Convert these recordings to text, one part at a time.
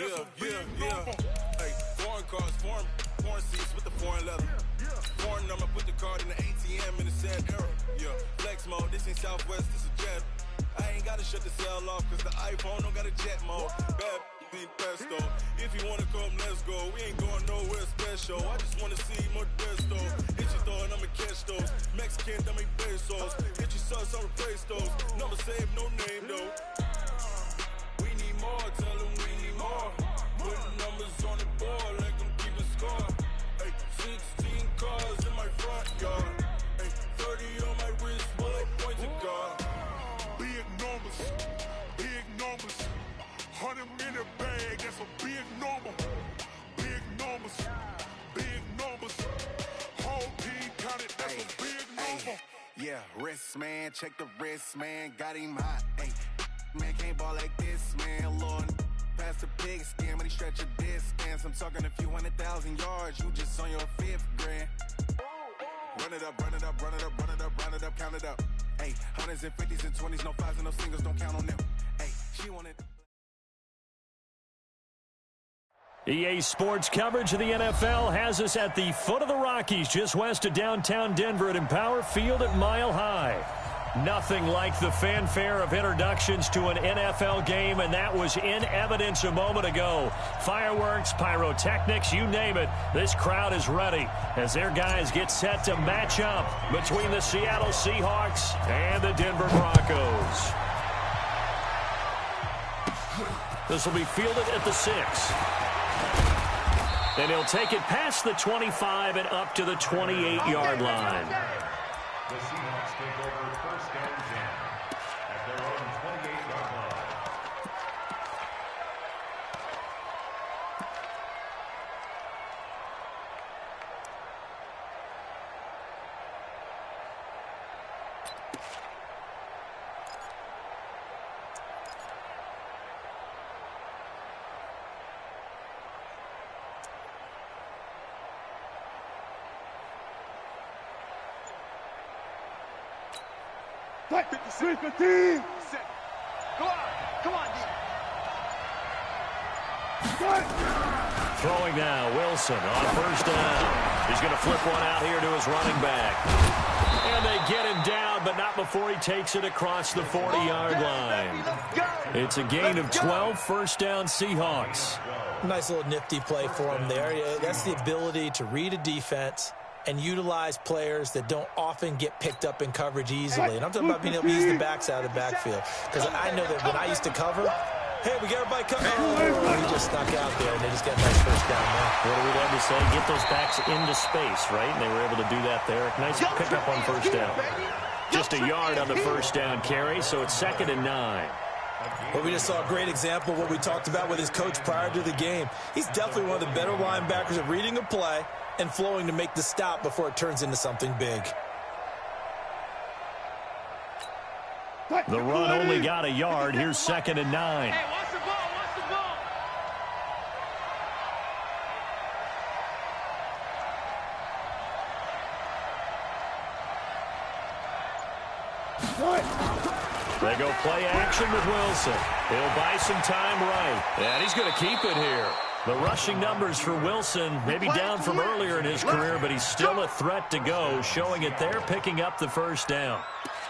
Yeah. Hey, foreign cars, foreign seats with the foreign leather. Foreign number, put the card in the ATM in the sad era. Yeah, flex mode, this ain't Southwest, this is jet. I ain't gotta shut the cell off, cause the iPhone don't got a jet mode. Bad be pesto. If you wanna come, let's go. We ain't going nowhere special. I just wanna see more desto. Hit your throw and I'ma catch those. Mexican, dummy pesos. Hit your sus, I'ma praise those. Number save, no name though. We need more, tell them we need more. Putting numbers on the board, like them keeping score. Hey, 16 cars in my front yard. Hey, 30 on my wrist, bullet point to God. Big numbers, big numbers. 100 in a bag, that's a big number. Big numbers, big numbers. Whole team counted, that's a big number. Yeah, wrist man, check the wrist man, got him hot. Ay, man can't ball like this, man. Lord, past the pig skin, when he stretch a distance. I'm talking a few 100,000 yards, you just on your 5th grand. Run it up, run it up, run it up, run it up, run it up, count it up. Ay, hundreds and 50s and 20s, no 5s and no singles, don't count on them. Ay, she wanted. EA Sports coverage of the NFL has us at the foot of the Rockies, just west of downtown Denver at Empower Field at Mile High. Nothing like the fanfare of introductions to an NFL game, and that was in evidence a moment ago. Fireworks, pyrotechnics, you name it. This crowd is ready as their guys get set to match up between the Seattle Seahawks and the Denver Broncos. This will be fielded at the 6. And he'll take it past the 25 and up to the 28-yard line. The Seahawks take over first down 10 at their own 28-yard line. Switch the team! Come on, Throwing now, Wilson on first down. He's going to flip one out here to his running back. And they get him down, but not before he takes it across the 40-yard line. It's a gain of 12, first down Seahawks. Nice little nifty play for him there. That's the ability to read a defense and utilize players that don't often get picked up in coverage easily. And I'm talking about being able to use the backs out of the backfield. Because I know that when I used to cover, hey, we got everybody coming. Oh, he just snuck out there, and they just got a nice first down there. What do we love to say? Get those backs into space, right? And they were able to do that there. Nice pickup on first down. Just a yard on the first down carry, so it's 2nd and 9. Well, we just saw a great example of what we talked about with his coach prior to the game. He's definitely one of the better linebackers at reading a play and flowing to make the stop before it turns into something big. The run only got a yard. Here's 2nd and 9. Hey, watch the ball, watch the ball. They go play action with Wilson. He'll buy some time right. And he's going to keep it here. The rushing numbers for Wilson, maybe down from earlier in his career, but he's still a threat to go, showing it there, picking up the first down.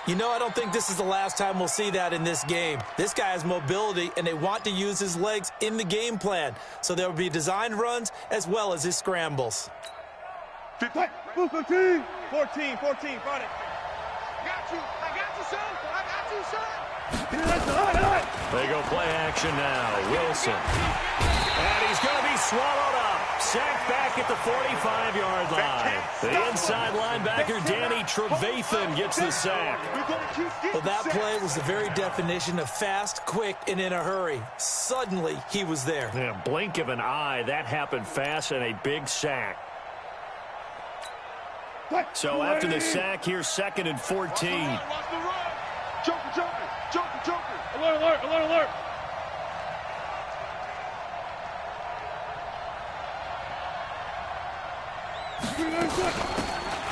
You know, I don't think this is the last time we'll see that in this game. This guy has mobility, and they want to use his legs in the game plan. So there will be designed runs as well as his scrambles. 14, 14, got it. I got you, son. I got you, son. They go play action now. Wilson. And he's going to be swallowed up. Sacked back at the 45-yard line. The inside linebacker, Danny Trevathan, gets the sack. Well, that play was the very definition of fast, quick, and in a hurry. Suddenly, he was there. Yeah, blink of an eye. That happened fast and a big sack. So after the sack, here's 2nd and 14. Joker. Alert.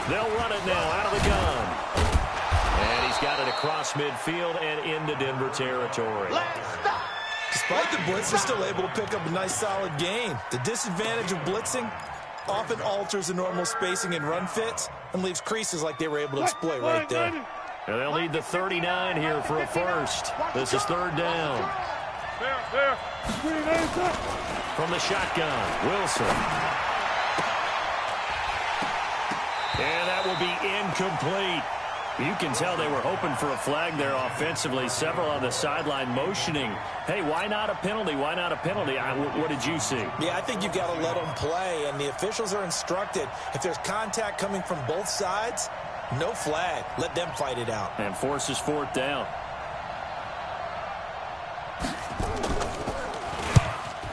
They'll run it now out of the gun. And he's got it across midfield and into Denver territory. Just despite the blitz, they're still able to pick up a nice, solid gain. The disadvantage of blitzing often alters the normal spacing and run fits and leaves creases like they were able to exploit right there. And they'll need the 39 here for a first. This is third down. From the shotgun, Wilson. And that will be incomplete. You can tell they were hoping for a flag there offensively. Several on the sideline motioning, hey, why not a penalty? Why not a penalty? What did you see? Yeah, I think you've got to let them play, and the officials are instructed. If there's contact coming from both sides, no flag. Let them fight it out. And forces fourth down.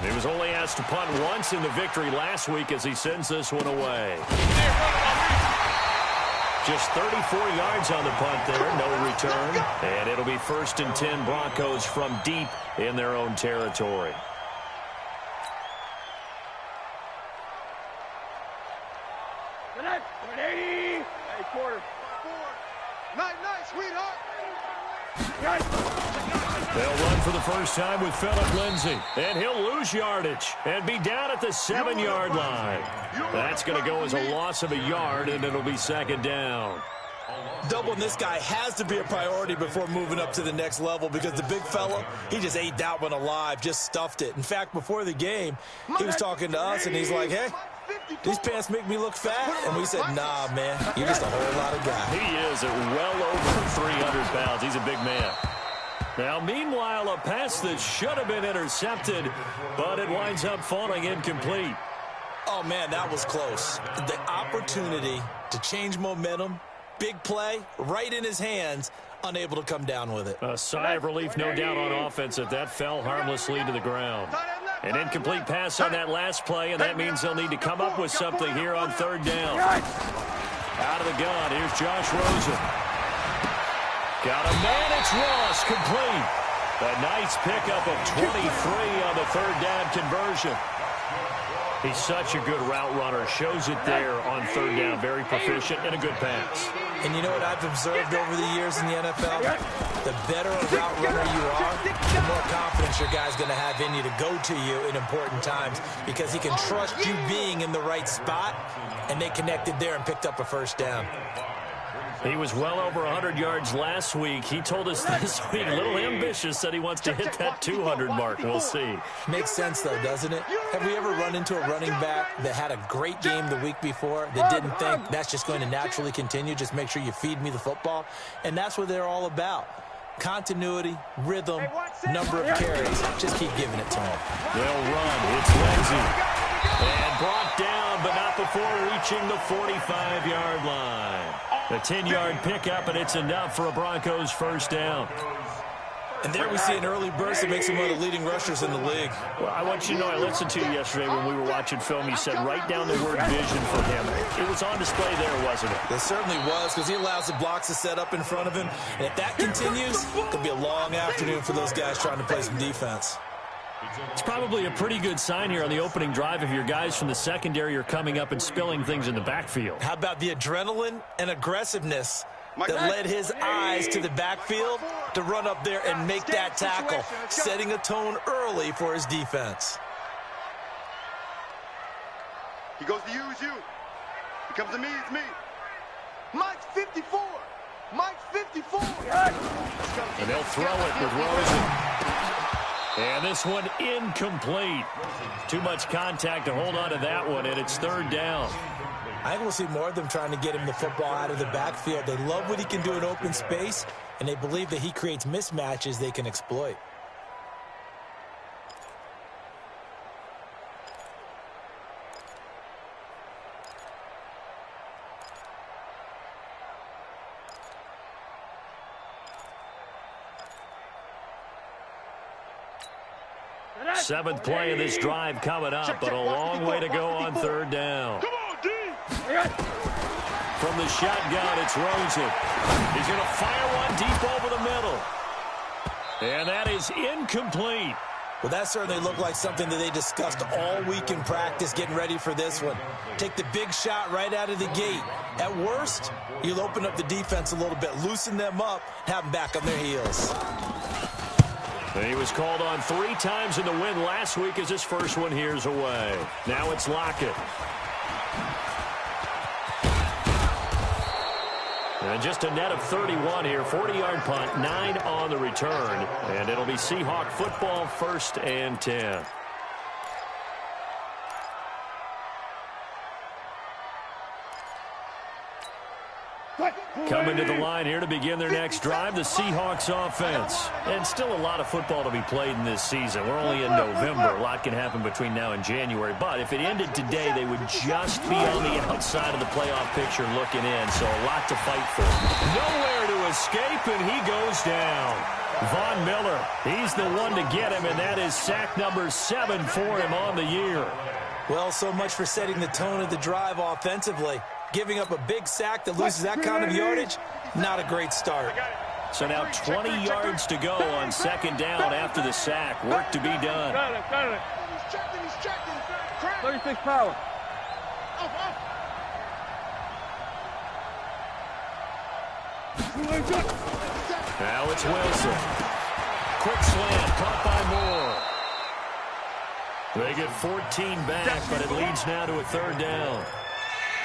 He was only asked to punt once in the victory last week as he sends this one away. Just 34 yards on the punt there, no return. And it'll be 1st and 10 Broncos from deep in their own territory. Hey, quarter. Night, sweetheart. They'll run for the first time with Phillip Lindsay. And he'll lose yardage and be down at the 7-yard line. That's going to go as a loss of a yard, and it'll be 2nd down. Doubling this guy has to be a priority before moving up to the next level because the big fella, he just ate that one alive, just stuffed it. In fact, before the game, he was talking to us, and he's like, hey, these pants make me look fat. And we said, nah, man, you're just a whole lot of guy. He is at well over 300 pounds. He's a big man. Now, meanwhile, a pass that should have been intercepted, but it winds up falling incomplete. Oh, man, that was close. The opportunity to change momentum, big play, right in his hands, unable to come down with it. A sigh of relief, no doubt, on offense that fell harmlessly to the ground. An incomplete pass on that last play, and that means they'll need to come up with something here on 3rd down. Out of the gun, here's Josh Rosen. Got a man, it's Ross, complete. A nice pickup of 23 on the 3rd down conversion. He's such a good route runner. Shows it there on 3rd down. Very proficient and a good pass. And you know what I've observed over the years in the NFL? The better a route runner you are, the more confidence your guy's going to have in you to go to you in important times because he can trust you being in the right spot, and they connected there and picked up a 1st down. He was well over 100 yards last week. He told us this week, a little ambitious, said he wants to hit that 200 mark. We'll see. Makes sense, though, doesn't it? Have we ever run into a running back that had a great game the week before that didn't think that's just going to naturally continue? Just make sure you feed me the football. And that's what they're all about. Continuity, rhythm, number of carries. Just keep giving it to him. They'll run. It's Lindsay. And brought down, but not before reaching the 45-yard line. A 10-yard pickup, and it's enough for a Broncos 1st down. And there we see an early burst that makes him one of the leading rushers in the league. Well, I want you to know, I listened to you yesterday when we were watching film. You said write down the word vision for him. It was on display there, wasn't it? It certainly was, because he allows the blocks to set up in front of him. And if that continues, it could be a long afternoon for those guys trying to play some defense. It's probably a pretty good sign here on the opening drive if your guys from the secondary are coming up and spilling things in the backfield. How about the adrenaline and aggressiveness that led his eyes to the backfield to run up there and make that tackle, setting a tone early for his defense. He goes to use you. He comes to me, it's me. Mike's 54. Mike's 54. And they'll throw it with Rosen. And this one incomplete. Too much contact to hold on to that one, and it's 3rd down. I think we'll see more of them trying to get him the football out of the backfield. They love what he can do in open space, and they believe that he creates mismatches they can exploit. Seventh play of this drive coming up, but a long way to go on 3rd down. Come on, D. From the shotgun, it's Rosen. He's going to fire one deep over the middle. And that is incomplete. Well, that certainly looked like something that they discussed all week in practice getting ready for this one. Take the big shot right out of the gate. At worst, you'll open up the defense a little bit, loosen them up, have them back on their heels. He was called on 3 times in the win last week as his first one here's away. Now it's Lockett. And just a net of 31 here. 40-yard punt, 9 on the return. And it'll be Seahawk football, 1st and 10. Coming to the line here to begin their next drive, the Seahawks offense. And still a lot of football to be played in this season. We're only in November. A lot can happen between now and January. But if it ended today, they would just be on the outside of the playoff picture looking in. So a lot to fight for. Nowhere to escape, and he goes down. Von Miller, he's the one to get him, and that is sack number 7 for him on the year. Well, so much for setting the tone of the drive offensively. Giving up a big sack that loses that kind of yardage, not a great start. So now 20 yards to go on 2nd down after the sack. Work to be done. He's checking. 36 power. Now it's Wilson. Quick slant, caught by Moore. They get 14 back, but it leads now to a 3rd down.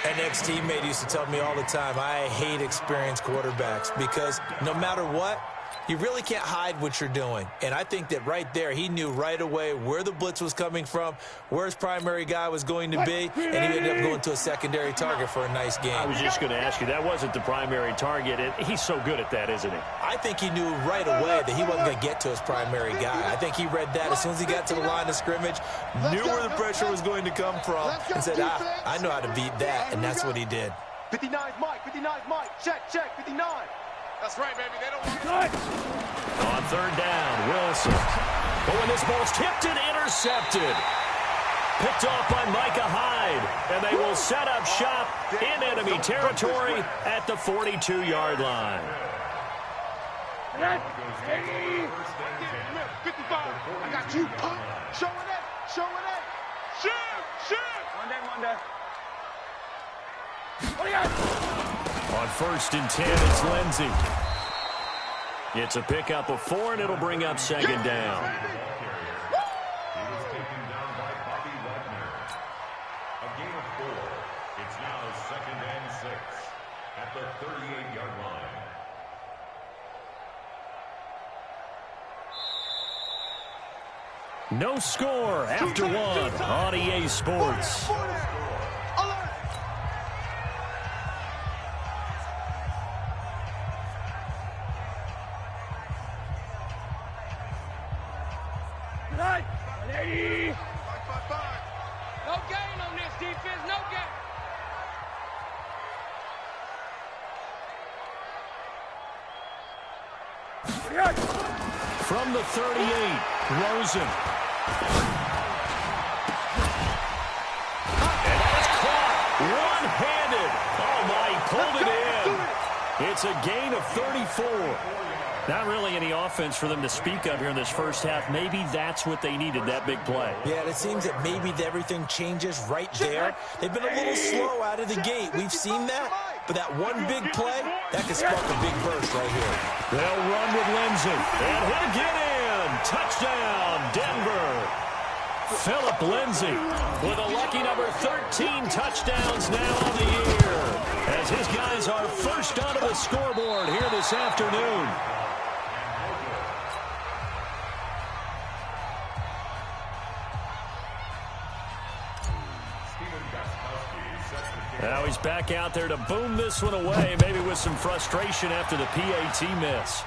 An ex-teammate used to tell me all the time, I hate experienced quarterbacks because no matter what, you really can't hide what you're doing. And I think that right there, he knew right away where the blitz was coming from, where his primary guy was going to be, and he ended up going to a secondary target for a nice game. I was just going to ask you, that wasn't the primary target. He's so good at that, isn't he? I think he knew right away that he wasn't going to get to his primary guy. I think he read that as soon as he got to the line of scrimmage, knew where the pressure was going to come from, and said, I know how to beat that, and that's what he did. 59's Mike, check, 59. That's right, baby, they don't want it. On 3rd down, Wilson. But when this ball's tipped and intercepted. Picked off by Micah Hyde. And they will set up shop in enemy territory at the 42-yard line. 55. I got you. Showing it. Shoot. One day. On 1st and 10, it's Lindsey. It's a pickup of 4, and it'll bring up 2nd down. He was taken down by Bobby Wagner. A gain of 4. It's now 2nd and 6 at the 38-yard line. No score after 1 on EA Sports. No gain on this defense, no gain. From the 38, Rosen. And that is caught one-handed. Oh, my, he pulled it in. It's a gain of 34. Not really any offense for them to speak of here in this first half. Maybe that's what they needed, that big play. Yeah, it seems that maybe everything changes right there. They've been a little slow out of the gate. We've seen that. But that one big play, that could spark a big burst right here. They'll run with Lindsey. And he'll get in. Touchdown, Denver. Philip Lindsey with a lucky number 13 touchdowns now on the year. As his guys are first onto the scoreboard here this afternoon. Now he's back out there to boom this one away, maybe with some frustration after the PAT miss.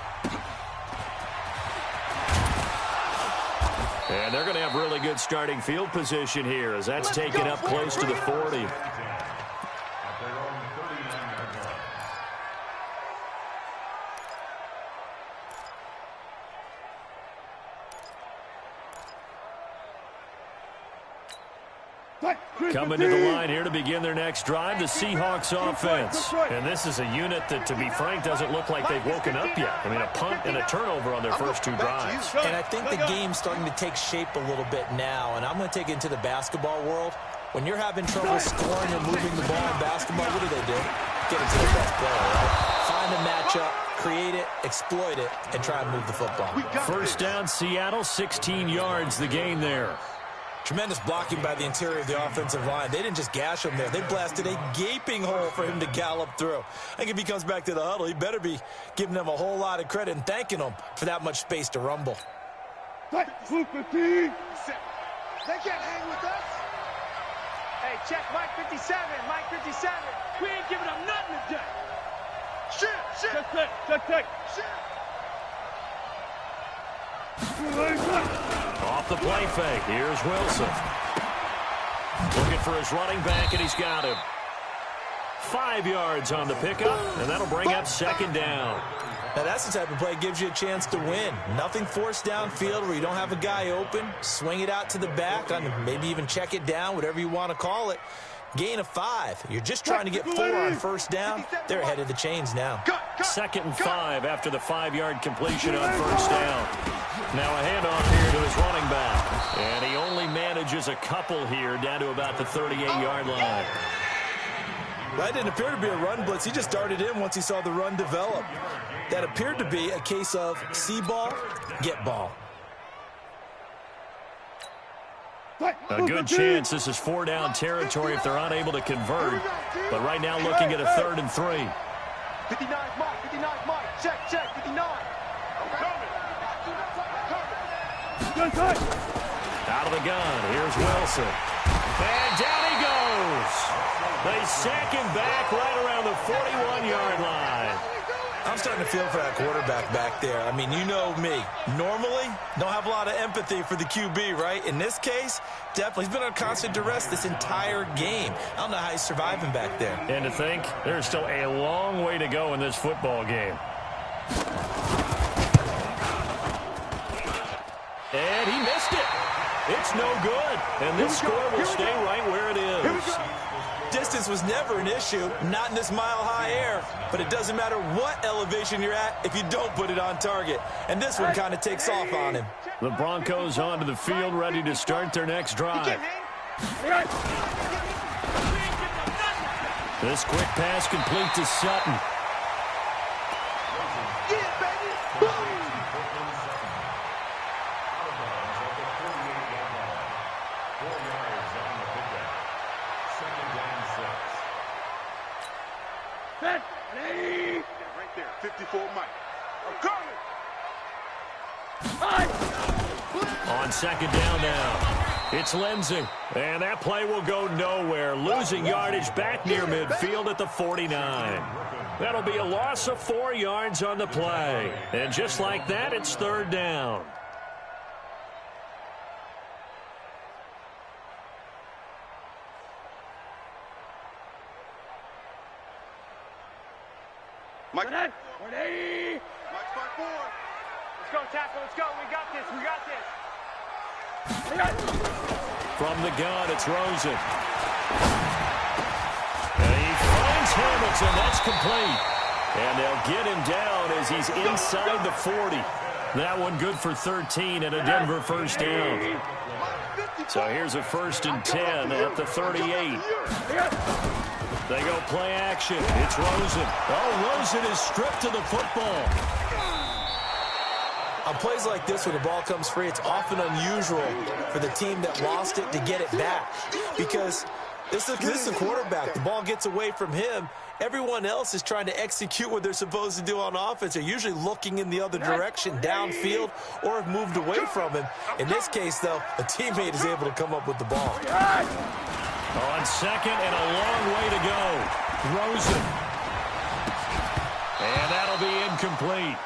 And they're going to have really good starting field position here as that's taken up close to the 40. Coming to the line here to begin their next drive, the Seahawks offense. And this is a unit that, to be frank, doesn't look like they've woken up yet. I mean, a punt and a turnover on their first 2 drives. And I think the game's starting to take shape a little bit now, and I'm going to take it into the basketball world. When you're having trouble scoring or moving the ball in basketball, what do? Get it to the best player, right? Find a matchup, create it, exploit it, and try and move the football. First down, Seattle, 16 yards the gain there. Tremendous blocking by the interior of the offensive line. They didn't just gash him there. They blasted a gaping hole for him to gallop through. I think if he comes back to the huddle, he better be giving them a whole lot of credit and thanking them for that much space to rumble. They can't hang with us. Hey, check Mike 57. Mike 57. We ain't giving up nothing today. Shit. Check. Shit. Off the play fake. Here's Wilson. Looking for his running back, and he's got him. 5 yards on the pickup, and that'll bring up second down. Now, that's the type of play that gives you a chance to win. Nothing forced downfield where you don't have a guy open. Swing it out to the back, maybe even check it down, whatever you want to call it. Gain of 5. You're just trying to get 4 on first down. They're ahead of the chains now. Second and 5 after the 5-yard completion on first down. Now a handoff here to his running back. And he only manages a couple here down to about the 38-yard line. That didn't appear to be a run blitz. He just darted in once he saw the run develop. That appeared to be a case of see ball, get ball. A good chance this is 4-down territory if they're unable to convert. But right now looking at a 3rd and 3. 59 Mike. Check, 59. Out of the gun. Here's Wilson. And down he goes. They sack him back right around the 41-yard line. I'm starting to feel for that quarterback back there. I mean, you know me. Normally, don't have a lot of empathy for the QB, right? In this case, definitely. He's been on constant duress this entire game. I don't know how he's surviving back there. And to think, there's still a long way to go in this football game. And he missed it. It's no good. And this score will stay right where it is. Distance was never an issue, not in this mile-high air. But it doesn't matter what elevation you're at if you don't put it on target. And this one kind of takes off on him. The Broncos onto the field, ready to start their next drive. This quick pass complete to Sutton. Right there, 54 Mike. I'm coming. On second down now, it's Lindsey. And that play will go nowhere. Losing yardage back near midfield at the 49. That'll be a loss of 4 yards on the play. And just like that, it's 3rd down. Mike. Ready? Mike's by 4. Let's go, tackle. Let's go. We got this. From the gun, it's Rosen. And he finds Hamilton. That's complete. And they'll get him down as he's inside the 40. That one good for 13 and a Denver first down. So here's a 1st and 10 at the 38. They go play action. It's Rosen. Oh, Rosen is stripped to the football. On plays like this, when the ball comes free, it's often unusual for the team that lost it to get it back. Because this is a quarterback. The ball gets away from him. Everyone else is trying to execute what they're supposed to do on offense. They're usually looking in the other direction, downfield, or have moved away from him. In this case, though, a teammate is able to come up with the ball. On second and a long way to go. Rosen. And that'll be incomplete.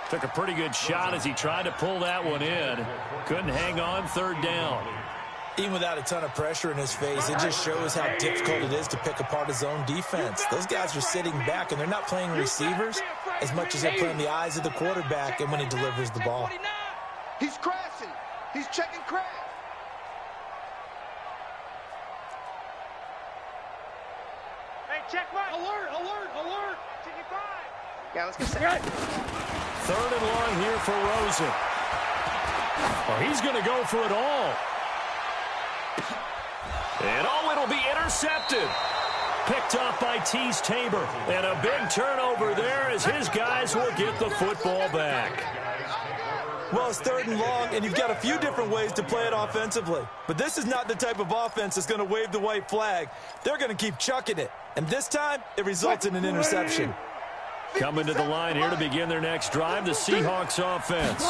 Took a pretty good shot as he tried to pull that one in. Couldn't hang on. 3rd down. Even without a ton of pressure in his face, it just shows how difficult it is to pick apart his own defense. Those guys are sitting back, and they're not playing receivers as much as they're playing the eyes of the quarterback and when he delivers the ball. He's crashing. He's checking crash. Hey, check Mike. Alert. 55. Yeah, let's get set. 3rd and long here for Rosen. Well, he's going to go for it all. And it'll be intercepted. picked off by Tease Tabor. And a big turnover there as his guys will get the football back. Well, it's 3rd and long, and you've got a few different ways to play it offensively. But this is not the type of offense that's going to wave the white flag. They're going to keep chucking it. And this time, it results in an interception. Coming to the line here to begin their next drive, the Seahawks offense.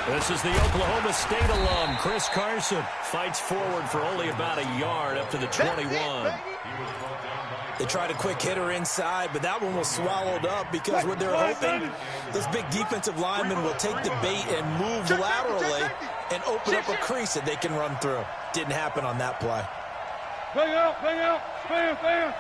This is the Oklahoma State alum, Chris Carson. Fights forward for only about a yard up to the 21. They tried a quick hitter inside, but that one was swallowed up because what they're hoping, those big defensive linemen will take the bait and move laterally and open up a crease that they can run through. Didn't happen on that play. Bang out, bang, bang.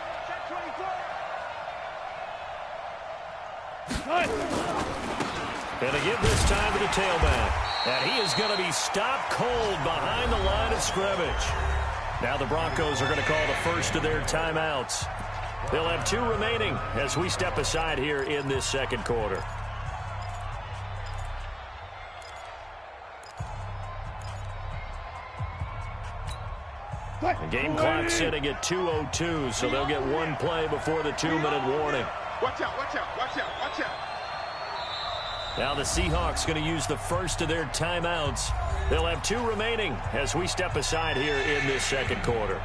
And to give this time to the tailback. And he is going to be stopped cold behind the line of scrimmage. Now the Broncos are going to call the first of their timeouts. They'll have 2 remaining as we step aside here in this second quarter. The game clock sitting at 2:02, so they'll get 1 play before the 2-minute warning. Watch out, watch out, watch out, watch out. Now the Seahawks going to use the first of their timeouts. They'll have 2 remaining as we step aside here in this second quarter.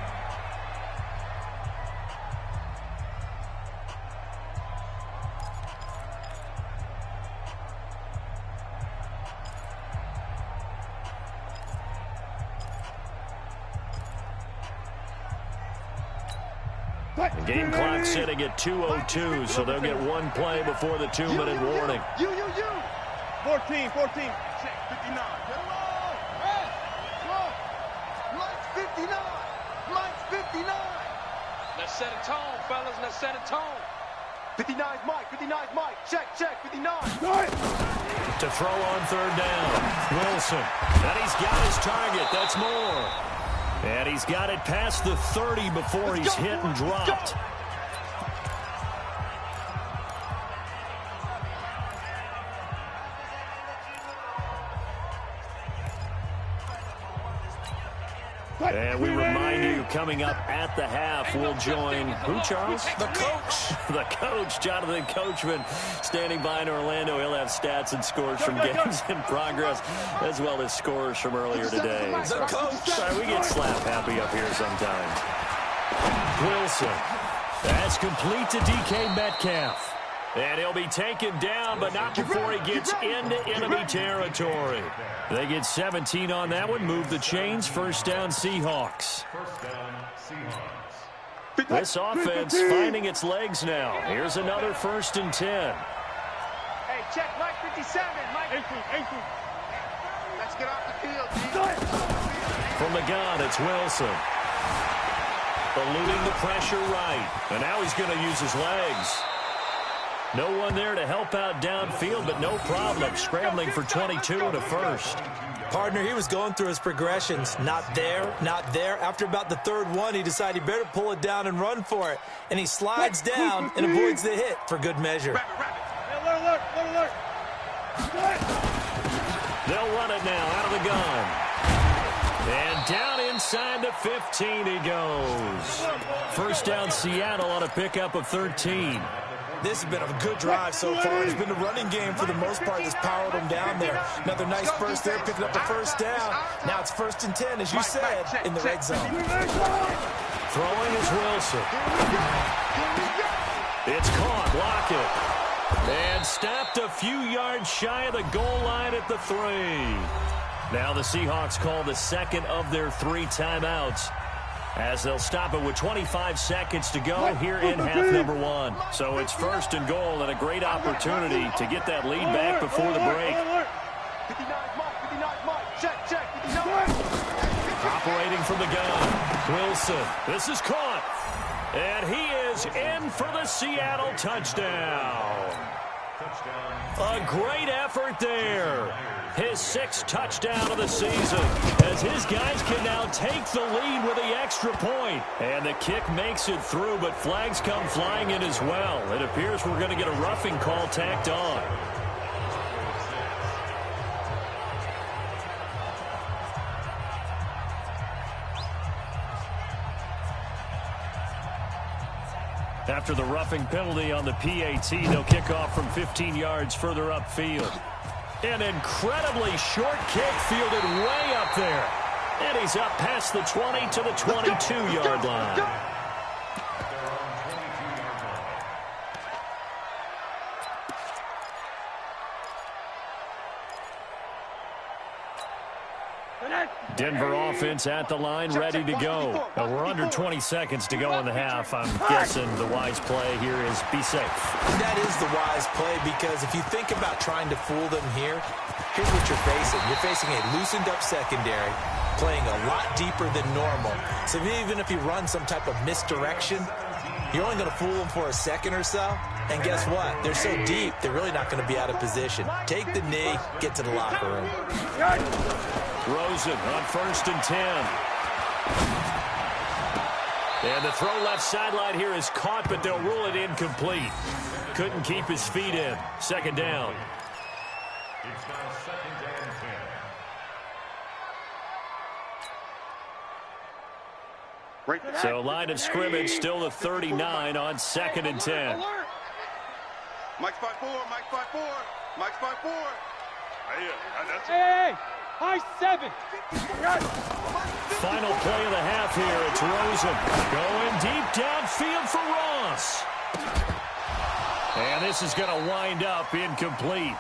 The game clock sitting at 2:02, so they'll get 1 play before the 2-minute warning. 14. 59. Get along. Hey, look. Mike's 59. Mike's 59. Let's set a tone, fellas. Let's set a tone. 59's Mike. 59's Mike. Check. 59. To throw on 3rd down, Wilson. And he's got his target. That's more. And he's got it past the 30 before he's hit and dropped. And we remind you, coming up at the half, we'll join who, Charles? The coach. The coach, Jonathan Coachman, standing by in Orlando. He'll have stats and scores from games in progress, as well as scores from earlier today. The coach. Sorry, we get slap happy up here sometimes. Wilson. That's complete to DK Metcalf. And he'll be taken down, but not before he gets into enemy territory. They get 17 on that one. Move the chains. First down, Seahawks. This offense finding its legs now. Here's another 1st and 10. Hey, check Mike 57. Mike 18. Let's get off the field, From the gun, it's Wilson. Eluding the pressure right. And now he's going to use his legs. No one there to help out downfield, but no problem. Scrambling for 22 and a first. Partner, he was going through his progressions. Not there, not there. After about the 3rd one, he decided he better pull it down and run for it. And he slides down and avoids the hit for good measure. Alert. They'll run it now out of the gun. And down inside the 15 he goes. First down, Seattle on a pickup of 13. This has been a good drive so far. It's been the running game for the most part that's powered them down there. Another nice burst there, picking up the 1st down. Now it's 1st and 10, as you said, in the red zone. Throwing is Wilson. It's caught. Lockett. And stopped a few yards shy of the goal line at the 3. Now the Seahawks call the 2nd of their 3 timeouts, as they'll stop it with 25 seconds to go here in half number 1. So it's 1st and goal and a great opportunity to get that lead back before the break. 59's Mike. Check. 59. Operating from the gun, Wilson. This is caught. And he is in for the Seattle touchdown. A great effort there. His 6th touchdown of the season, as his guys can now take the lead with the extra point. And the kick makes it through, but flags come flying in as well. It appears we're going to get a roughing call tacked on. After the roughing penalty on the PAT, they'll kick off from 15 yards further upfield. An incredibly short kick fielded way up there. And he's up past the 20 to the 22-yard line. Denver offense at the line, ready to go. We're under 20 seconds to go in the half. I'm guessing the wise play here is be safe. That is the wise play, because if you think about trying to fool them here, here's what you're facing. You're facing a loosened-up secondary, playing a lot deeper than normal. So even if you run some type of misdirection, you're only going to fool them for a second or so. And guess what? They're so deep, they're really not going to be out of position. Take the knee, get to the locker room. Rosen on 1st and 10. And the throw left sideline here is caught, but they'll rule it incomplete. Couldn't keep his feet in. 2nd down. It's now 2nd and 10. So line of scrimmage still the 39 on 2nd and 10. Mike's 5-4, Mike's 5-4, Mike's 5-4. Hey, high 7. Final play of the half here. It's Rosen going deep downfield for Ross. And this is going to wind up incomplete.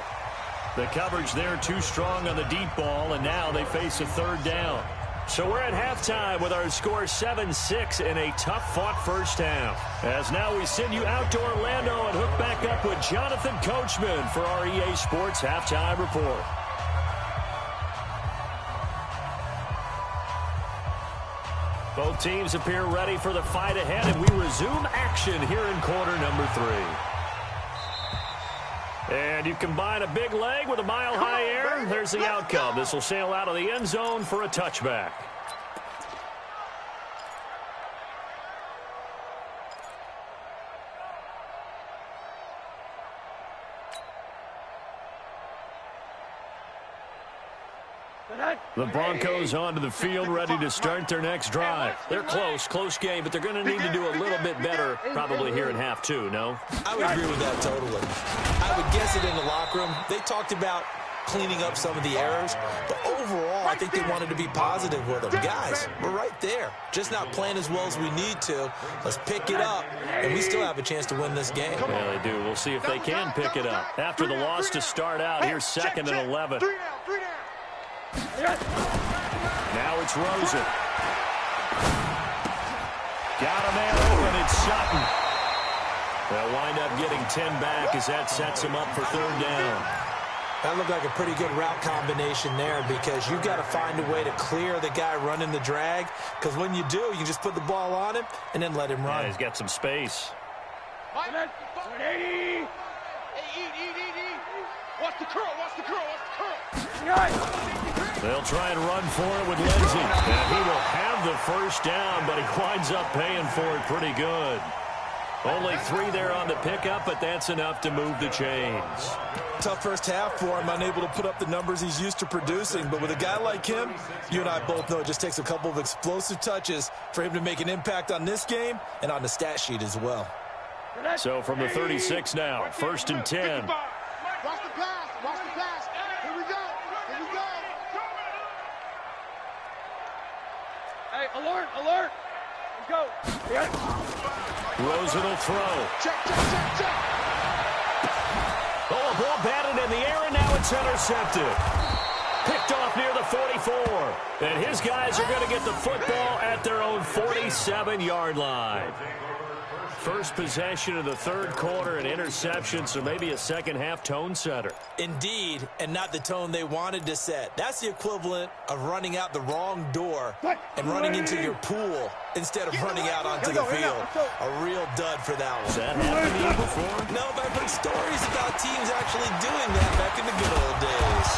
The coverage there too strong on the deep ball, and now they face a 3rd down. So we're at halftime with our score 7-6 in a tough-fought first half. As now we send you out to Orlando and hook back up with Jonathan Coachman for our EA Sports Halftime Report. Both teams appear ready for the fight ahead, and we resume action here in quarter number 3. And you combine a big leg with a mile-high air, there's the outcome. This will sail out of the end zone for a touchback. The Broncos onto the field, ready to start their next drive. They're close game, but they're going to need to do a little bit better probably here in half 2, no? I would agree with that totally. I would guess it in the locker room. They talked about cleaning up some of the errors, but overall, I think they wanted to be positive with them. Guys, we're right there. Just not playing as well as we need to. Let's pick it up, and we still have a chance to win this game. Yeah, they do. We'll see if they can pick it up. After the loss to start out, here's 2nd and 11. Now it's Rosen. Got a man open. It's Sutton. They'll wind up getting 10 back as that sets him up for 3rd down. That looked like a pretty good route combination there, because you've got to find a way to clear the guy running the drag, because when you do, you just put the ball on him and then let him run. Yeah, he's got some space. 180. Watch the curl. They'll try and run for it with Lindsey. And he will have the 1st down, but he winds up paying for it pretty good. Only 3 there on the pickup, but that's enough to move the chains. Tough first half for him, unable to put up the numbers he's used to producing. But with a guy like him, you and I both know it just takes a couple of explosive touches for him to make an impact on this game and on the stat sheet as well. So from the 36 now, 1st and 10. Watch the pass. Here we go. Hey, alert. Let's go. Rosen will throw. Check. Oh, a ball batted in the air, and now it's intercepted. Picked off near the 44. And his guys are going to get the football at their own 47-yard line. First possession of the 3rd quarter, an interception, so maybe a second-half tone setter. Indeed, and not the tone they wanted to set. That's the equivalent of running out the wrong door and running into your pool instead of running out onto the field. A real dud for that one. Has that happened to you before? No, but I've heard stories about teams actually doing that back in the good old days.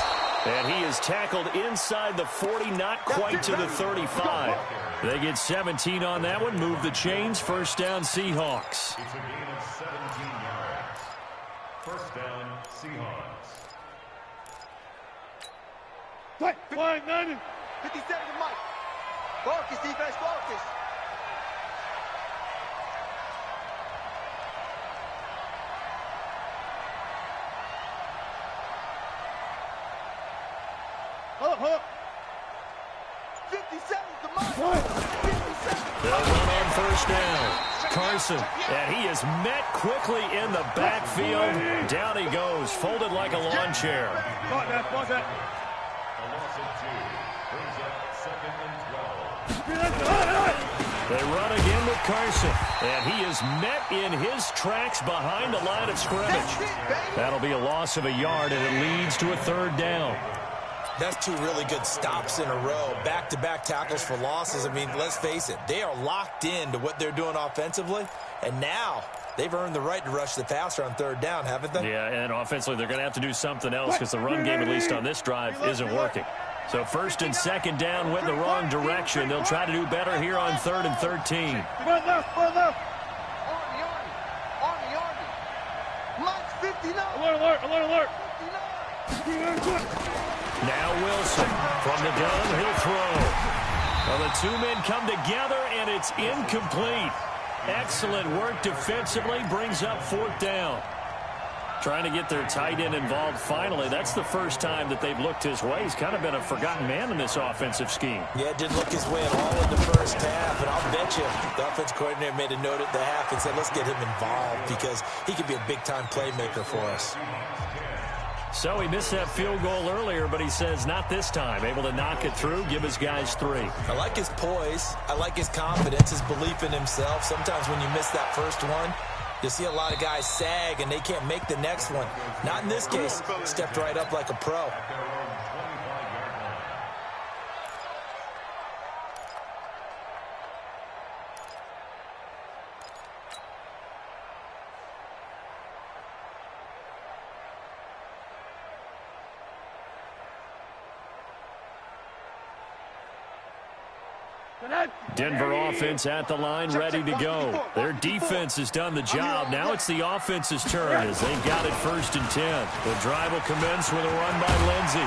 And he is tackled inside the 40, not quite to the 35. They get 17 on that one, move the chains, 1st down Seahawks. It's a gain of 17 yards. 1st down Seahawks. 57 to Mike. Focus, defense, focus. hook. 57's the money. 57. They'll run on first down. Carson, and he is met quickly in the backfield. Down he goes, folded like a lawn chair. Spot that. A loss of 2 brings up 2nd and 12. They run again with Carson, and he is met in his tracks behind the line of scrimmage. That'll be a loss of a yard, and it leads to a 3rd down. That's 2 really good stops in a row. Back-to-back tackles for losses. I mean, let's face it, they are locked in to what they're doing offensively, and now they've earned the right to rush the passer on 3rd down, haven't they? Yeah, and offensively, they're going to have to do something else because the run game, at least on this drive, isn't working. So 1st and 2nd down went the wrong direction. They'll try to do better here on 3rd and 13. Army. Mike's 59. Alert. 59. Now Wilson from the gun, he'll throw. Well, the 2 men come together, and it's incomplete. Excellent work defensively, brings up 4th down. Trying to get their tight end involved finally. That's the first time that they've looked his way. He's kind of been a forgotten man in this offensive scheme. Yeah, didn't look his way at all in the first half, and I'll bet you the offensive coordinator made a note at the half and said, let's get him involved because he could be a big-time playmaker for us. So he missed that field goal earlier, but he says not this time. Able to knock it through, give his guys 3. I like his poise. I like his confidence, his belief in himself. Sometimes when you miss that first one, you'll see a lot of guys sag, and they can't make the next one. Not in this case. Stepped right up like a pro. Denver offense at the line, ready to go. Their defense has done the job. Now it's the offense's turn as they've got it 1st and 10. The drive will commence with a run by Lindsey.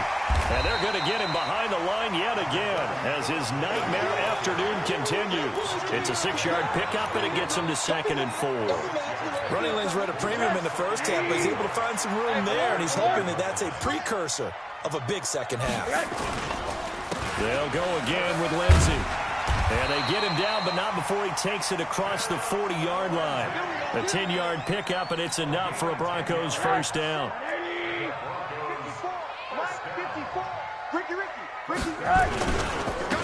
And they're going to get him behind the line yet again as his nightmare afternoon continues. It's a 6-yard pickup, and it gets him to 2nd and 4. Running lanes were at a premium in the first half, but he's able to find some room there, and he's hoping that that's a precursor of a big second half. They'll go again with Lindsey. And they get him down, but not before he takes it across the 40-yard line. A 10-yard pickup, and it's enough for a Broncos 1st down. 54. Ricky.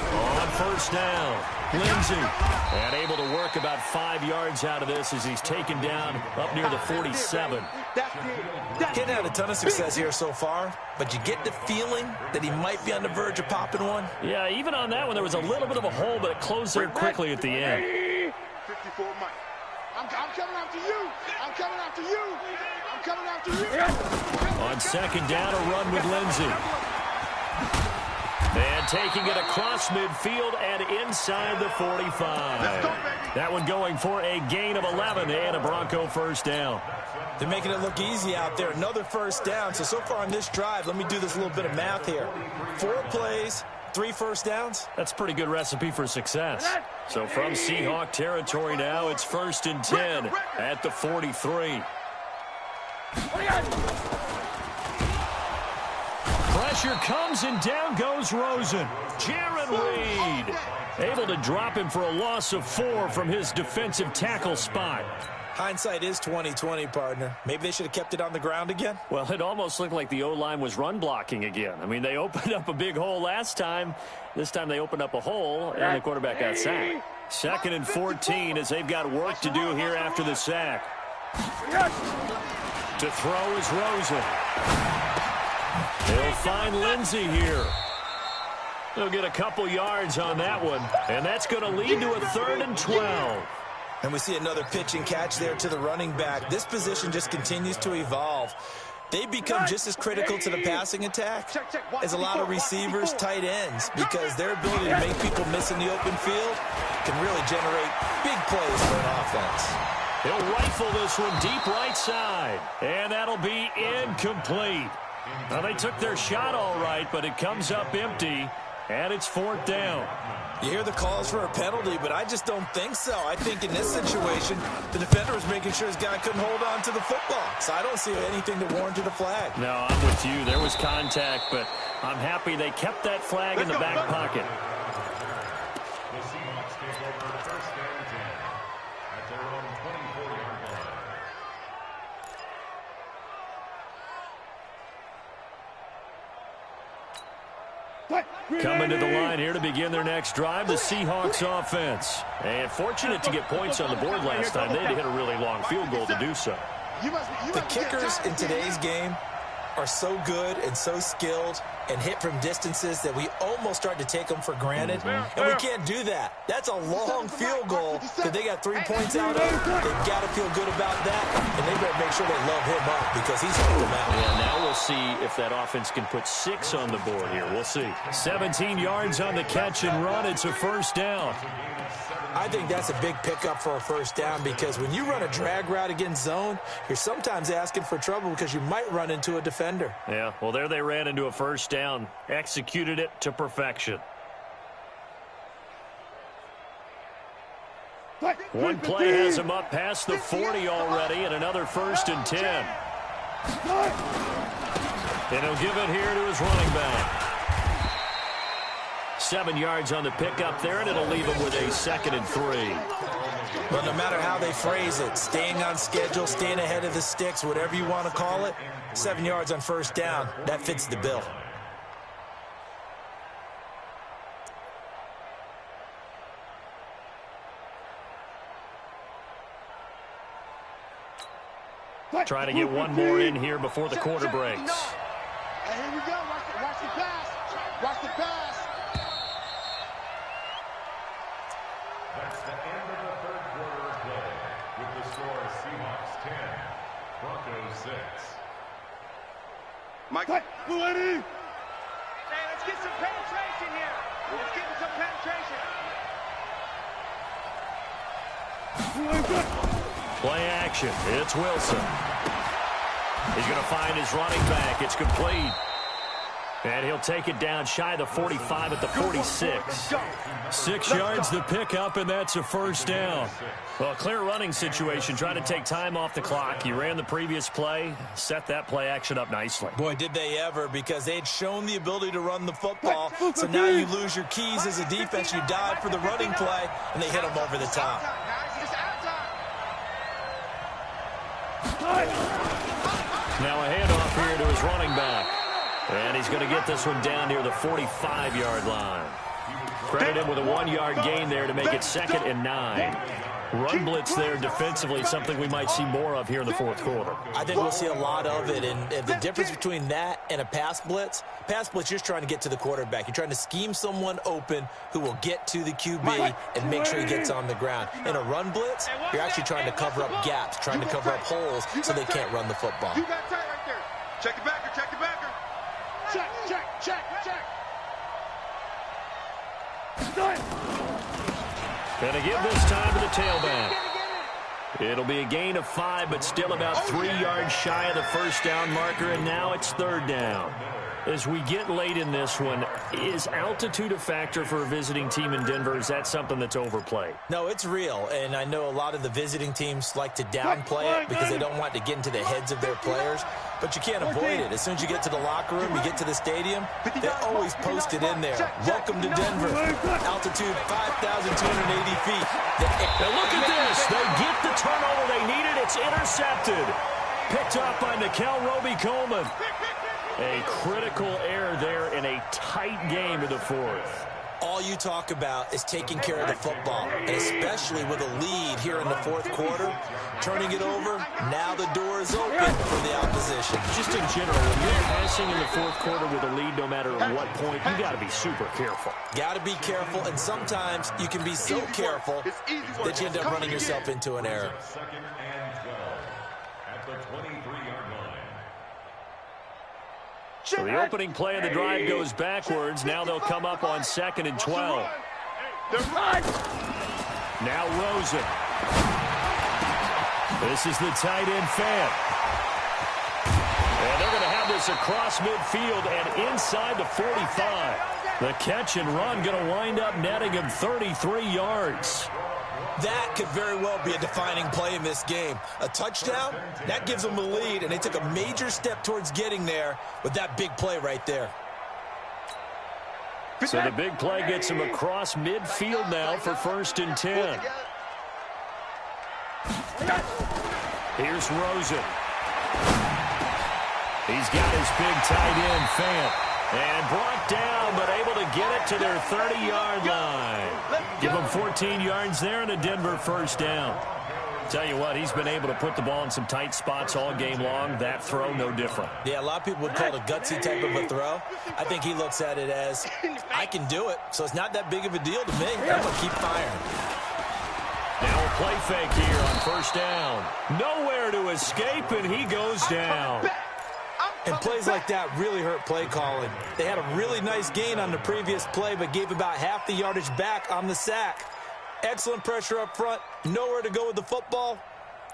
On 1st down, Lindsey. And able to work about 5 yards out of this as he's taken down up near the 47. Kid had a ton of success here so far, but you get the feeling that he might be on the verge of popping one. Yeah, even on that one, there was a little bit of a hole, but it closed there quickly at the end. 54 Mike. I'm coming after you. I'm coming after you. On 2nd down, a run with Lindsey. And taking it across midfield and inside the 45. That one going for a gain of 11 and a Bronco 1st down. They're making it look easy out there. Another 1st down. So far on this drive, let me do this little bit of math here. 4 plays, 3 1st downs. That's a pretty good recipe for success. So from Seahawk territory now, it's 1st and 10 at the 43. Pressure comes, and down goes Rosen. Jaron Reed able to drop him for a loss of 4 from his defensive tackle spot. Hindsight is 20/20, partner. Maybe they should have kept it on the ground again. Well, it almost looked like the O-line was run blocking again. I mean, they opened up a big hole last time. This time they opened up a hole, and the quarterback got sacked. 2nd and 14 as they've got work to do here after the sack. To throw is Rosen. They'll find Lindsey here. They'll get a couple yards on that one, and that's going to lead to a 3rd and 12. And we see another pitch and catch there to the running back. This position just continues to evolve. They become just as critical to the passing attack as a lot of receivers, tight ends, because their ability to make people miss in the open field can really generate big plays for an offense. He'll rifle this one deep right side, and that'll be incomplete. Now, they took their shot all right, but it comes up empty. And it's 4th down. You hear the calls for a penalty, but I just don't think so. I think in this situation, the defender was making sure his guy couldn't hold on to the football. So I don't see anything that warranted a flag. No, I'm with you. There was contact, but I'm happy they kept that flag in the back pocket. The Seahawks take over 1st and 10 at their own 24-yard line. Coming to the line here to begin their next drive, the Seahawks offense. And fortunate to get points on the board last time. They had to hit a really long field goal to do so. The kickers in today's game are so good and so skilled and hit from distances that we almost start to take them for granted. And we can't do that. That's a long field goal that they got 3 points out of. They've got to feel good about that, and they better make sure they love him up because he's helped them out. Yeah, now we'll see if that offense can put 6 on the board here. We'll see. 17 yards on the catch and run. It's a 1st down. I think that's a big pickup for a 1st down because when you run a drag route against zone, you're sometimes asking for trouble because you might run into a defender. Yeah, well, there they ran into a 1st down. Executed it to perfection. One play has him up past the 40 already, and another 1st and 10. And he'll give it here to his running back. 7 yards on the pickup there, and it'll leave him with a 2nd and 3. But no matter how they phrase it, staying on schedule, staying ahead of the sticks, whatever you want to call it, 7 yards on 1st down, that fits the bill. Trying to get one more in here before the quarter breaks. Hey, here we go. Watch the pass. Watch the pass. That's the end of the 3rd quarter of play, with the score Seahawks 10, Broncos 6. Mike, Hey, let's get some penetration here. Let's get some penetration. Play action. It's Wilson. He's going to find his running back. It's complete. And he'll take it down shy of the 45 at the 46. 6 yards the pickup, and that's a 1st down. Well, clear running situation, trying to take time off the clock. He ran the previous play, set that play action up nicely. Boy, did they ever, because they'd shown the ability to run the football. So now you lose your keys as a defense. You dive for the running play, and they hit them over the top. Now a handoff here to his running back. And he's going to get this one down near the 45-yard line. Credit him with a 1-yard gain there to make it 2nd and 9. Run blitz there defensively, something we might see more of here in the 4th quarter. I think we'll see a lot of it, and the difference between that and a pass blitz, you're just trying to get to the quarterback. You're trying to scheme someone open who will get to the QB and make sure he gets on the ground. In a run blitz, you're actually trying to cover up gaps, trying to cover up holes so they can't run the football. You got tight right there. Check the backer, check the backer. Check. Gonna give this time to the tailback. It'll be a gain of 5, but still about 3 yards shy of the 1st down marker, and now it's 3rd down. As we get late in this one, is altitude a factor for a visiting team in Denver? Is that something that's overplayed? No, it's real, and I know a lot of the visiting teams like to downplay it because they don't want to get into the heads of their players, but you can't avoid it. As soon as you get to the locker room, you get to the stadium, they always post it in there. Welcome to Denver. Altitude 5,280 feet. Now look at this. They get the turnover they needed. It's intercepted. Picked up by Nickel Roby-Coleman. A critical error there in a tight game in the 4th. All you talk about is taking care of the football, and especially with a lead here in the 4th quarter, turning it over, now the door is open for the opposition. Just in general, when you're passing in the 4th quarter with a lead, no matter at what point, you got to be super careful. Got to be careful, and sometimes you can be so careful that you end up running yourself into an error. 2nd and 12 at the 23-yard line. So the opening play of the drive goes backwards. Now they'll come up on 2nd and 12. Now Rosen. This is the tight end fan. And They're going to have this across midfield and inside the 45. The catch and run going to wind up netting him 33 yards. That could very well be a defining play in this game. A touchdown, that gives them the lead, and they took a major step towards getting there with that big play right there. So the big play gets him across midfield now for 1st and 10. Here's Rosen. He's got his big tight end, Fant. And brought down, but able to get it to their 30-yard line. Give him 14 yards there and a Denver 1st down. Tell you what, he's been able to put the ball in some tight spots all game long. That throw, no different. Yeah, a lot of people would call it a gutsy type of a throw. I think he looks at it as, I can do it, so it's not that big of a deal to me. I'm going to keep firing. Now a play fake here on 1st down. Nowhere to escape, and he goes down. And plays like that really hurt play calling. They had a really nice gain on the previous play, but gave about half the yardage back on the sack. Excellent pressure up front. Nowhere to go with the football.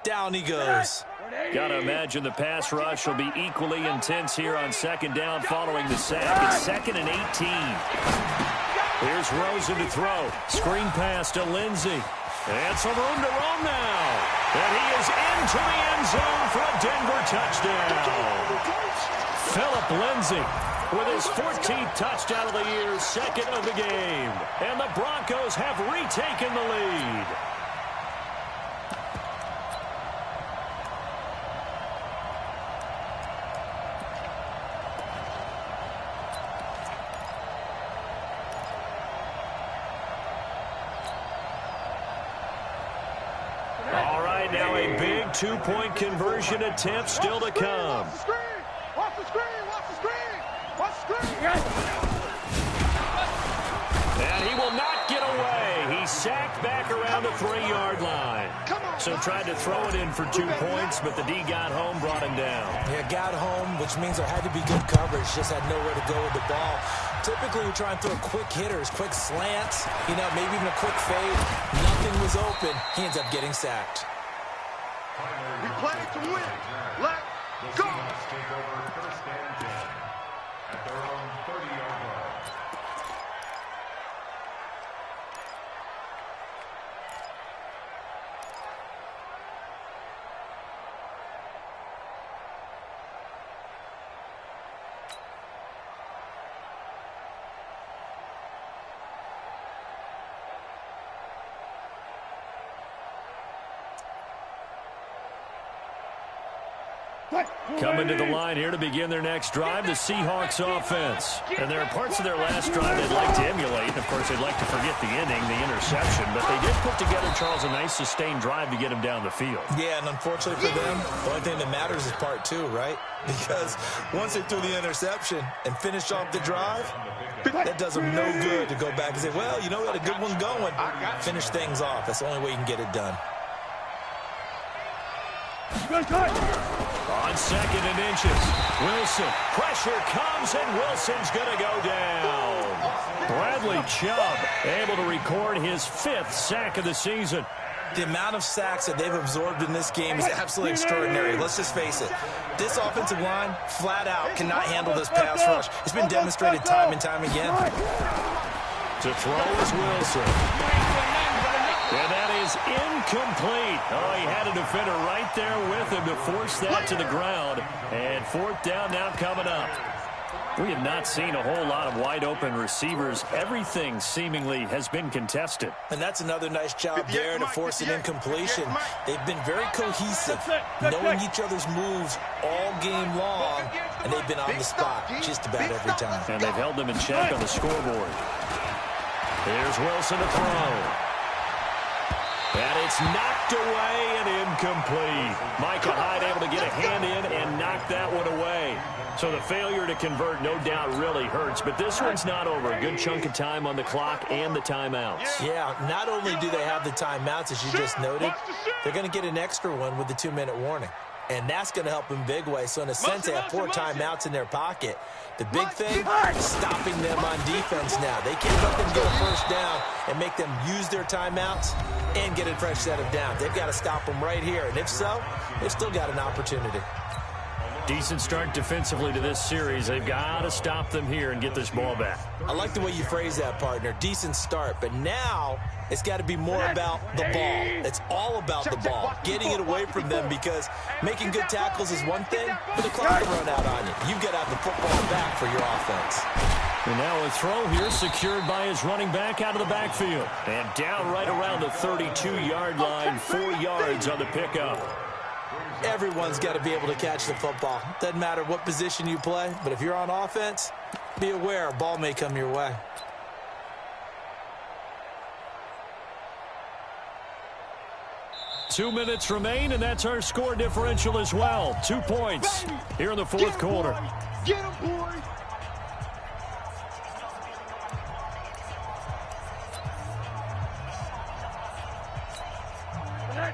Down he goes. Got to imagine the pass rush will be equally intense here on 2nd down following the sack. It's 2nd and 18. Here's Rosen to throw. Screen pass to Lindsey. And some room to roam now. And he is into the end zone for a Denver touchdown. Phillip Lindsey with his 14th touchdown of the year, 2nd of the game. And the Broncos have retaken the lead. All right, now a big 2-point conversion attempt still to come. Watch the screen! Watch the screen! Watch the screen! And he will not get away. He's sacked back around the 3-yard line. So tried to throw it in for 2 points, but the D got home, brought him down. Yeah, got home, which means there had to be good coverage. Just had nowhere to go with the ball. Typically, we try and throw quick hitters, quick slants, maybe even a quick fade. Nothing was open. He ends up getting sacked. We play to win. Let's go. Take over 1st and 10 at their own 30-yard line. Coming to the line here to begin their next drive, the Seahawks offense. And there are parts of their last drive they'd like to emulate. Of course, they'd like to forget the inning, the interception. But they did put together, Charles, a nice sustained drive to get him down the field. Yeah, and unfortunately for them, the only thing that matters is part 2, right? Because once they threw the interception and finished off the drive, that does them no good to go back and say, well, we had a good one going. Finish things off. That's the only way you can get it done. On 2nd and inches, Wilson. Pressure comes, and Wilson's going to go down. Bradley Chubb able to record his 5th sack of the season. The amount of sacks that they've absorbed in this game is absolutely extraordinary. Let's just face it. This offensive line, flat out, cannot handle this pass rush. It's been demonstrated time and time again. To throw is Wilson. And that is incomplete. Oh, he had a defender right there with him to force that to the ground. And 4th down now coming up. We have not seen a whole lot of wide-open receivers. Everything seemingly has been contested. And that's another nice job there to force an incompletion. They've been very cohesive, knowing each other's moves all game long, and they've been on the spot just about every time. And they've held them in check on the scoreboard. Here's Wilson to throw. And it's knocked away and incomplete. Micah Hyde able to get a hand in and knock that one away. So the failure to convert, no doubt, really hurts. But this one's not over. A good chunk of time on the clock and the timeouts. Yeah, not only do they have the timeouts, as you just noted, they're going to get an extra one with the 2-minute warning. And that's going to help in big way. So in a sense, they have 4 timeouts in their pocket. The big thing, stopping them on defense now. They can't let them get a 1st down and make them use their timeouts and get a fresh set of downs. They've got to stop them right here. And if so, they've still got an opportunity. Decent start defensively to this series. They've got to stop them here and get this ball back. I like the way you phrase that, partner. Decent start, but now it's got to be more about the ball. It's all about the ball, getting it away from them, because making good tackles is one thing, but the clock can run out on you. You've got to have the football back for your offense. And now a throw here secured by his running back out of the backfield. And down right around the 32-yard line, 4 yards on the pickup. Everyone's got to be able to catch the football. Doesn't matter what position you play, but if you're on offense, be aware a ball may come your way. Two minutes remain, and that's our score differential as well. 2 points here in the fourth quarter. Get him, boys!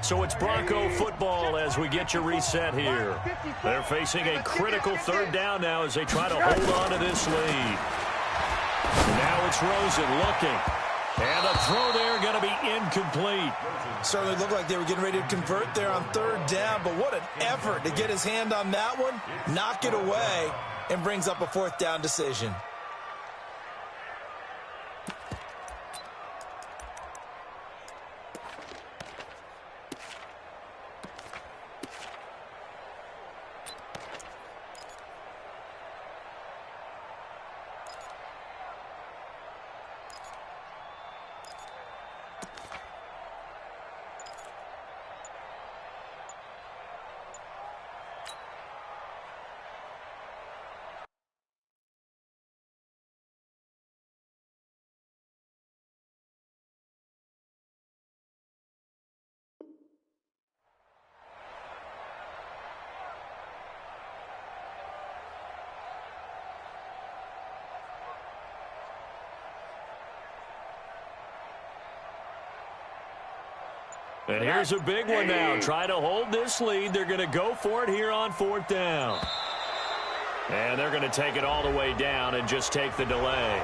So it's Bronco football as we get you reset here. They're facing a critical third down now as they try to hold on to this lead. And now it's Rosen looking. And a throw there going to be incomplete. Certainly looked like they were getting ready to convert there on third down, but what an effort to get his hand on that one, knock it away, and brings up a fourth down decision. And here's a big one now. Try to hold this lead. They're going to go for it here on fourth down. And they're going to take it all the way down and just take the delay.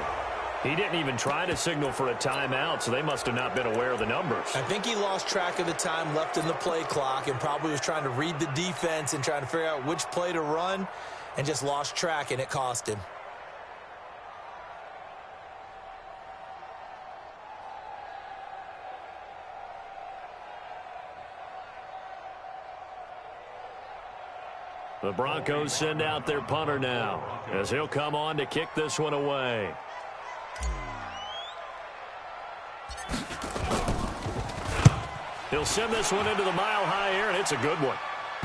He didn't even try to signal for a timeout, so they must have not been aware of the numbers. I think he lost track of the time left in the play clock and probably was trying to read the defense and trying to figure out which play to run and just lost track, and it cost him. The Broncos send out their punter now as he'll come on to kick this one away. He'll send this one into the mile-high air, and it's a good one.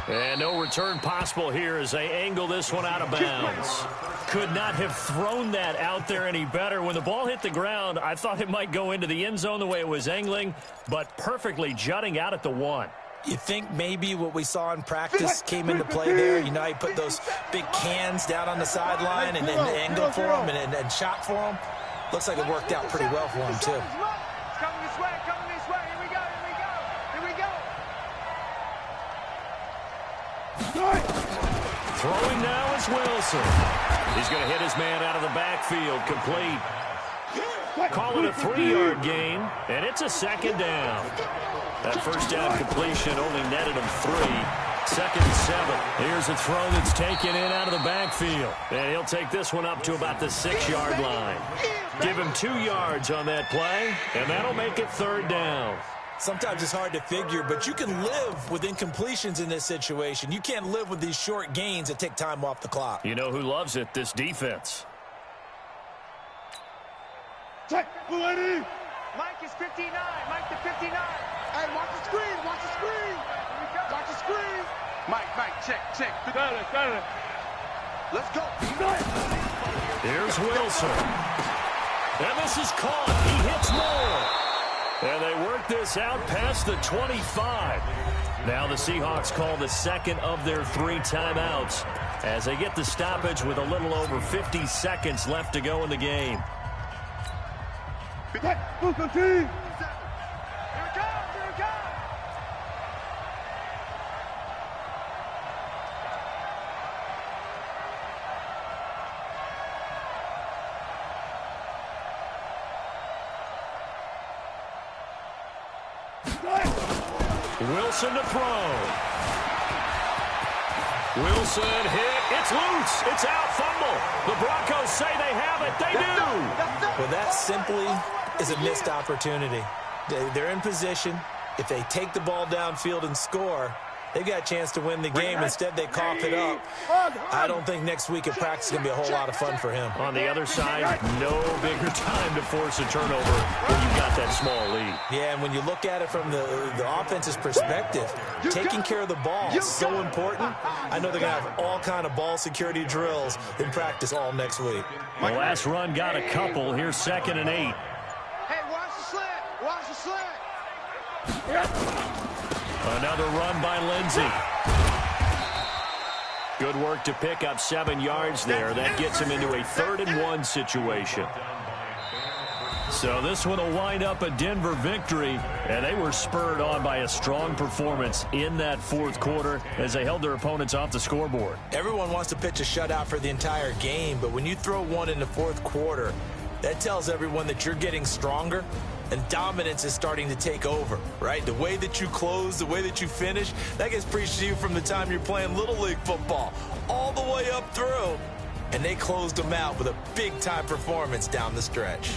And no return possible here as they angle this one out of bounds. Could not have thrown that out there any better. When the ball hit the ground, I thought it might go into the end zone the way it was angling, but perfectly jutting out at the 1. You think maybe what we saw in practice came into play there? You know, he put those big cans down on the sideline and then angled for him and shot for him. Looks like it worked out pretty well for him, too. It's coming this way, coming this way. Here we go, here we go, here we go. Throwing now is Wilson. He's going to hit his man out of the backfield, complete. Call it a 3-yard gain, and it's a second down. That first down completion only netted him 3. Second and 7. Here's a throw that's taken in out of the backfield. And he'll take this one up to about the 6-yard line. Give him 2 yards on that play, and that'll make it third down. Sometimes it's hard to figure, but you can live with incompletions in this situation. You can't live with these short gains that take time off the clock. You know who loves it? This defense. Check, Bulletti! Mike is 59, Mike to 59. Hey, watch the screen, watch the screen! Watch the screen! Mike, check. Let's go. Here's Wilson. And this is caught. He hits more. And they work this out past the 25. Now the Seahawks call the second of their 3 timeouts as they get the stoppage with a little over 50 seconds left to go in the game. Here we go. Wilson to throw. Wilson hit. It's loose. It's out. Fumble. The Broncos say they have it. They do. Well, that simply is a missed opportunity. They're in position. If they take the ball downfield and score, they've got a chance to win the game. Instead, they cough it up. I don't think next week at practice is going to be a whole lot of fun for him. On the other side, no bigger time to force a turnover when you've got that small lead. Yeah, and when you look at it from the offense's perspective, taking care of the ball is so important. I know they're going to have all kind of ball security drills in practice all next week. The last run got a couple. Here's 2nd and 8. Hey, watch the slant. Watch the slant. Another run by Lindsey. Good work to pick up 7 yards there. That gets him into a 3rd and 1 situation. So this one will wind up a Denver victory, and they were spurred on by a strong performance in that 4th quarter as they held their opponents off the scoreboard. Everyone wants to pitch a shutout for the entire game, but when you throw one in the 4th quarter, that tells everyone that you're getting stronger and dominance is starting to take over, right? The way that you close, the way that you finish, that gets preached to you from the time you're playing Little League football all the way up through. And they closed them out with a big-time performance down the stretch.